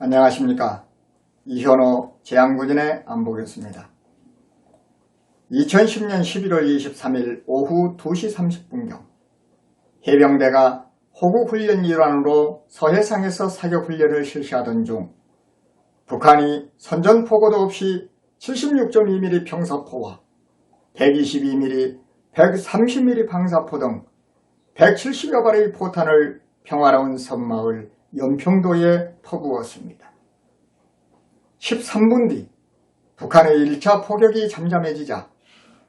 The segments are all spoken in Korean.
안녕하십니까. 이현호 제양군인의 안보겠습니다. 2010년 11월 23일 오후 2시 30분경 해병대가 호국훈련 일환으로 서해상에서 사격훈련을 실시하던 중 북한이 선전포고도 없이 76.2mm 평사포와 122mm, 130mm 방사포 등 170여 발의 포탄을 평화로운 섬마을 연평도에 퍼부었습니다. 13분 뒤 북한의 1차 포격이 잠잠해지자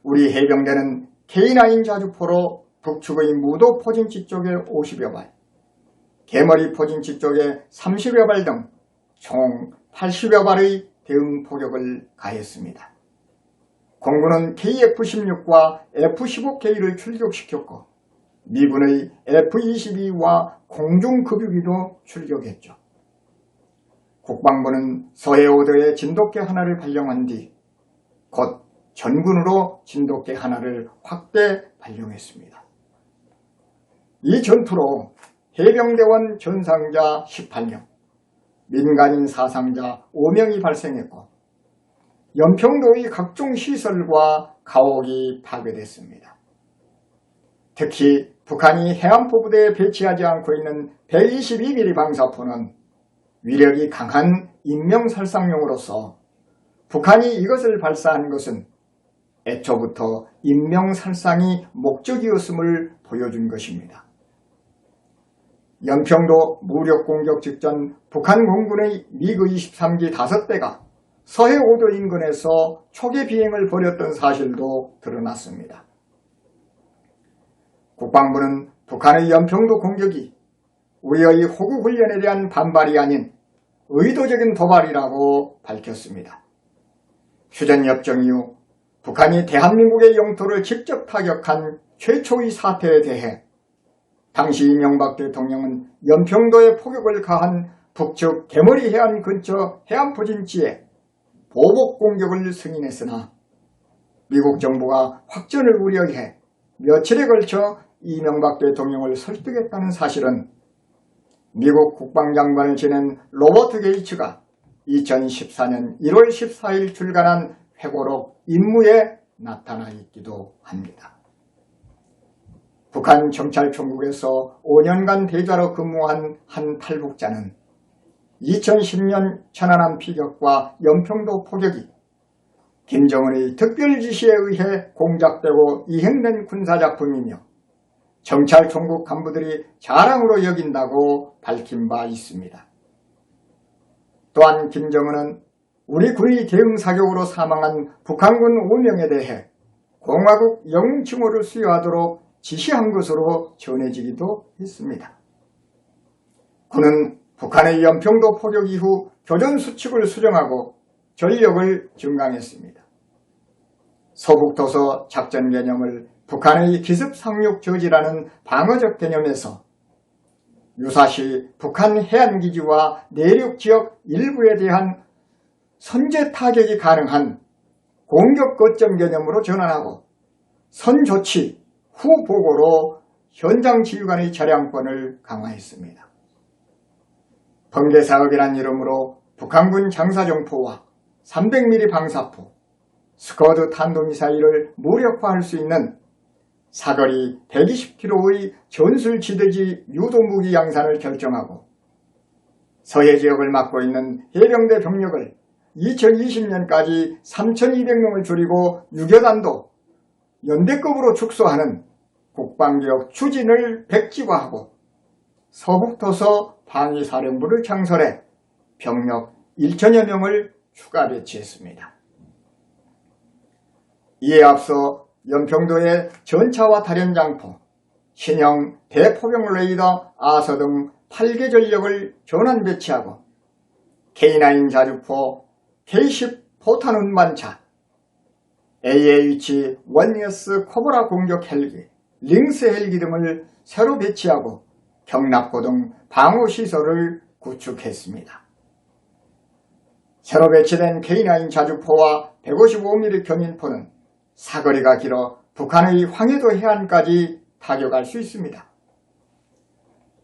우리 해병대는 K9 자주포로 북측의 무도 포진지 쪽에 50여 발, 개머리 포진지 쪽에 30여 발 등 총 80여 발의 대응 포격을 가했습니다. 공군은 KF-16과 F-15K를 출격시켰고 미군의 F-22와 공중급유기도 출격했죠. 국방부는 서해오도에 진돗개 하나를 발령한 뒤 곧 전군으로 진돗개 하나를 확대 발령했습니다. 이 전투로 해병대원 전상자 18명, 민간인 사상자 5명이 발생했고 연평도의 각종 시설과 가옥이 파괴됐습니다. 특히 북한이 해안포부대에 배치하지 않고 있는 122mm 방사포는 위력이 강한 인명살상용으로서 북한이 이것을 발사한 것은 애초부터 인명살상이 목적이었음을 보여준 것입니다. 연평도 무력공격 직전 북한 공군의 미그-23기 5대가 서해오도 인근에서 초계 비행을 벌였던 사실도 드러났습니다. 국방부는 북한의 연평도 공격이 우리의 호국훈련에 대한 반발이 아닌 의도적인 도발이라고 밝혔습니다. 휴전협정 이후 북한이 대한민국의 영토를 직접 타격한 최초의 사태에 대해 당시 이명박 대통령은 연평도에 포격을 가한 북측 개머리 해안 근처 해안포진지에 보복 공격을 승인했으나 미국 정부가 확전을 우려해 며칠에 걸쳐 이명박 대통령을 설득했다는 사실은 미국 국방장관을 지낸 로버트 게이츠가 2014년 1월 14일 출간한 회고록 임무에 나타나 있기도 합니다. 북한 정찰총국에서 5년간 대자로 근무한 한 탈북자는 2010년 천안함 피격과 연평도 포격이 김정은의 특별 지시에 의해 공작되고 이행된 군사작품이며 정찰총국 간부들이 자랑으로 여긴다고 밝힌 바 있습니다. 또한 김정은은 우리 군의 대응사격으로 사망한 북한군 5명에 대해 공화국 영웅칭호를 수여하도록 지시한 것으로 전해지기도 했습니다. 군은 북한의 연평도 포격 이후 교전수칙을 수정하고 전력을 증강했습니다. 서북도서 작전 개념을 북한의 기습상륙 저지라는 방어적 개념에서 유사시 북한 해안기지와 내륙지역 일부에 대한 선제 타격이 가능한 공격 거점 개념으로 전환하고 선조치 후 보고로 현장 지휘관의 차량권을 강화했습니다. 번개사업이란 이름으로 북한군 장사정포와 300mm 방사포, 스커드 탄도미사일을 무력화할 수 있는 사거리 120km의 전술지대지 유도무기 양산을 결정하고 서해 지역을 맡고 있는 해병대 병력을 2020년까지 3,200명을 줄이고 유교단도 연대급으로 축소하는 국방개혁 추진을 백지화하고 서북도서 방위사령부를 창설해 병력 1,000여 명을 추가 배치했습니다. 이에 앞서 연평도에 전차와 다련장포, 신형 대포병 레이더 아서 등 8개 전력을 전환 배치하고 K9 자주포, K10 포탄 운반차, AH-1S 코브라 공격 헬기, 링스 헬기 등을 새로 배치하고 경납고 등 방어시설을 구축했습니다. 새로 배치된 K9 자주포와 155mm 견인포는 사거리가 길어 북한의 황해도 해안까지 타격할 수 있습니다.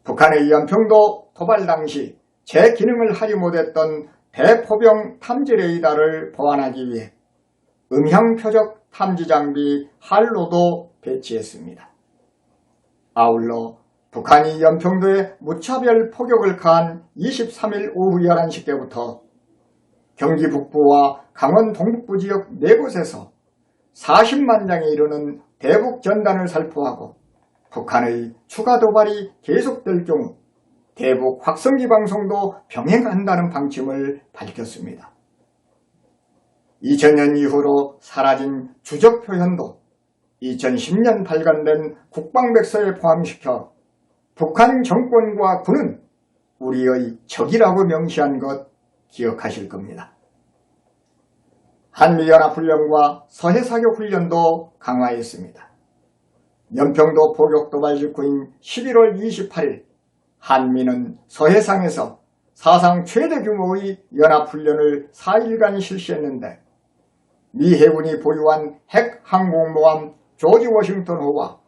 북한의 연평도 도발 당시 제 기능을 하지 못했던 대포병 탐지 레이더를 보완하기 위해 음향 표적 탐지 장비 할로도 배치했습니다. 아울러 북한이 연평도에 무차별 포격을 가한 23일 오후 11시께부터 경기 북부와 강원 동북부 지역 4곳에서 40만 장에 이르는 대북 전단을 살포하고 북한의 추가 도발이 계속될 경우 대북 확성기 방송도 병행한다는 방침을 밝혔습니다. 2000년 이후로 사라진 주적 표현도 2010년 발간된 국방백서에 포함시켜 북한 정권과 군은 우리의 적이라고 명시한 것 기억하실 겁니다. 한미연합훈련과 서해사격훈련도 강화했습니다. 연평도 포격 도발 직후인 11월 28일 한미는 서해상에서 사상 최대 규모의 연합훈련을 4일간 실시했는데 미 해군이 보유한 핵 항공모함 조지 워싱턴호와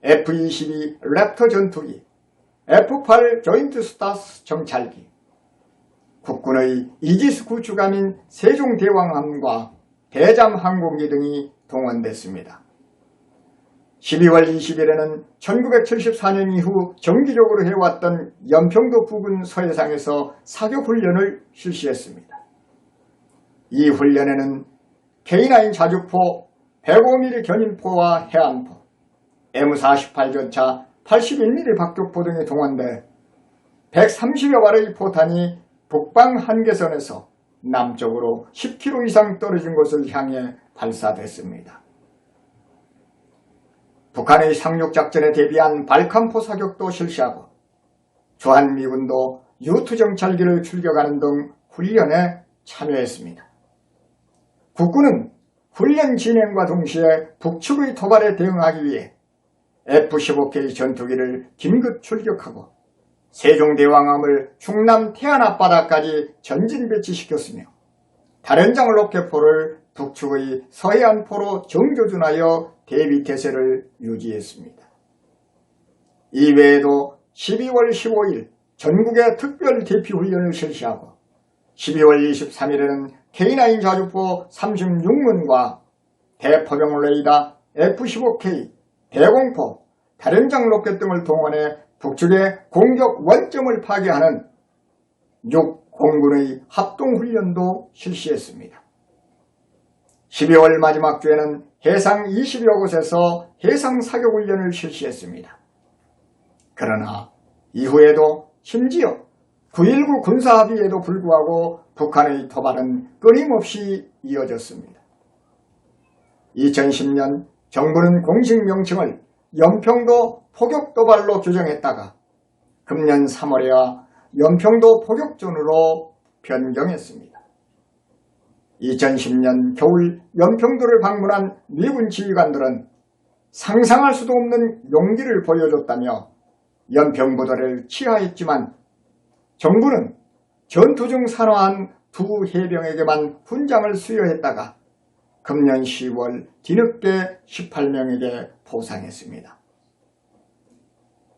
F-22 랩터 전투기, F-8 조인트 스타스 정찰기, 국군의 이지스 구축함인 세종대왕함과 대잠 항공기 등이 동원됐습니다. 12월 20일에는 1974년 이후 정기적으로 해왔던 연평도 부근 서해상에서 사격훈련을 실시했습니다. 이 훈련에는 K9 자주포, 105mm 견인포와 해안포, M48 전차, 81mm 박격포 등이 동원돼 130여 발의 포탄이 북방 한계선에서 남쪽으로 10km 이상 떨어진 곳을 향해 발사됐습니다. 북한의 상륙작전에 대비한 발칸포 사격도 실시하고 주한미군도 U-2정찰기를 출격하는 등 훈련에 참여했습니다. 국군은 훈련 진행과 동시에 북측의 도발에 대응하기 위해 F-15K 전투기를 긴급 출격하고 세종대왕함을 충남 태안 앞바다까지 전진 배치시켰으며 다련장 로켓포를 북측의 서해안포로 정조준하여 대비태세를 유지했습니다. 이외에도 12월 15일 전국의 특별 대피훈련을 실시하고 12월 23일에는 K9 자주포 36문과 대포병 레이더 F-15K, 대공포, 다련장 로켓 등을 동원해 북측의 공격 원점을 파괴하는 육공군의 합동훈련도 실시했습니다. 12월 마지막 주에는 해상 20여 곳에서 해상 사격훈련을 실시했습니다. 그러나 이후에도 심지어 9.19 군사합의에도 불구하고 북한의 도발은 끊임없이 이어졌습니다. 2010년 정부는 공식 명칭을 연평도 포격도발로 규정했다가 금년 3월에야 연평도 포격존으로 변경했습니다. 2010년 겨울 연평도를 방문한 미군 지휘관들은 상상할 수도 없는 용기를 보여줬다며 연평부도를 치하했지만 정부는 전투 중 산화한 두 해병에게만 훈장을 수여했다가 금년 10월 뒤늦게 18명에게 포상했습니다.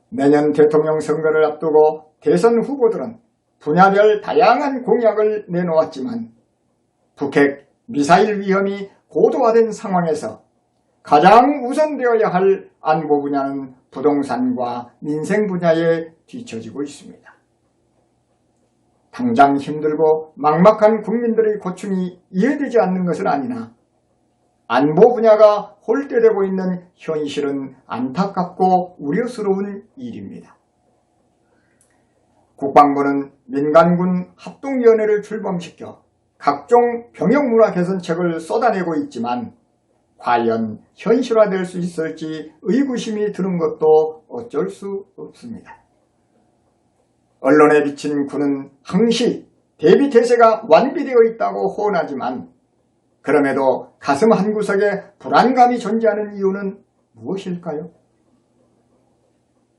내년 대통령 선거를 앞두고 대선 후보들은 분야별 다양한 공약을 내놓았지만 북핵 미사일 위험이 고도화된 상황에서 가장 우선되어야 할 안보 분야는 부동산과 민생 분야에 뒤처지고 있습니다. 당장 힘들고 막막한 국민들의 고충이 이해되지 않는 것은 아니나 안보 분야가 홀대되고 있는 현실은 안타깝고 우려스러운 일입니다. 국방부는 민간군 합동위원회를 출범시켜 각종 병역문화 개선책을 쏟아내고 있지만 과연 현실화될 수 있을지 의구심이 드는 것도 어쩔 수 없습니다. 언론에 비친 군은 항시 대비태세가 완비되어 있다고 호언하지만 그럼에도 가슴 한구석에 불안감이 존재하는 이유는 무엇일까요?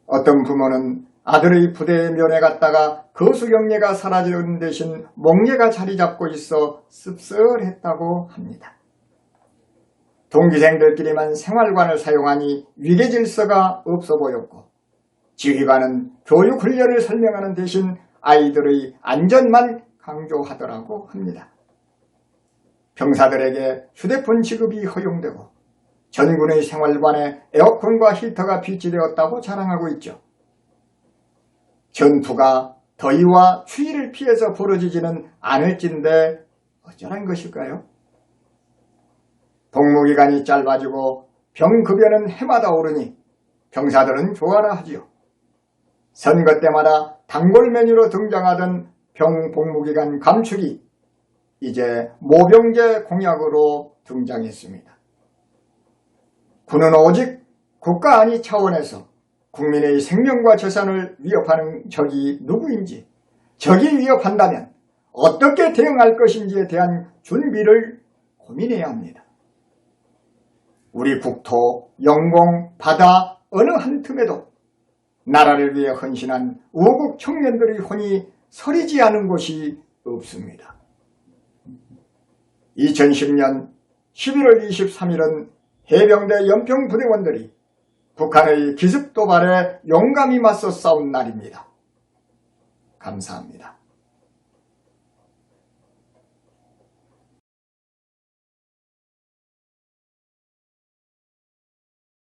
어떤 부모는 아들의 부대에 면회 갔다가 거수경례가 사라지는 대신 몽례가 자리 잡고 있어 씁쓸했다고 합니다. 동기생들끼리만 생활관을 사용하니 위계질서가 없어 보였고 지휘관은 교육훈련을 설명하는 대신 아이들의 안전만 강조하더라고 합니다. 병사들에게 휴대폰 지급이 허용되고 전군의 생활관에 에어컨과 히터가 비치되었다고 자랑하고 있죠. 전투가 더위와 추위를 피해서 벌어지지는 않을진데 어쩌란 것일까요? 복무기간이 짧아지고 병급여는 해마다 오르니 병사들은 좋아라 하지요. 선거 때마다 단골 메뉴로 등장하던 병복무기간 감축이 이제 모병제 공약으로 등장했습니다. 군은 오직 국가 안위 차원에서 국민의 생명과 재산을 위협하는 적이 누구인지, 적이 위협한다면 어떻게 대응할 것인지에 대한 준비를 고민해야 합니다. 우리 국토, 영공, 바다 어느 한 틈에도 나라를 위해 헌신한 우국 청년들의 혼이 서리지 않은 곳이 없습니다. 2010년 11월 23일은 해병대 연평부대원들이 북한의 기습 도발에 용감히 맞서 싸운 날입니다. 감사합니다.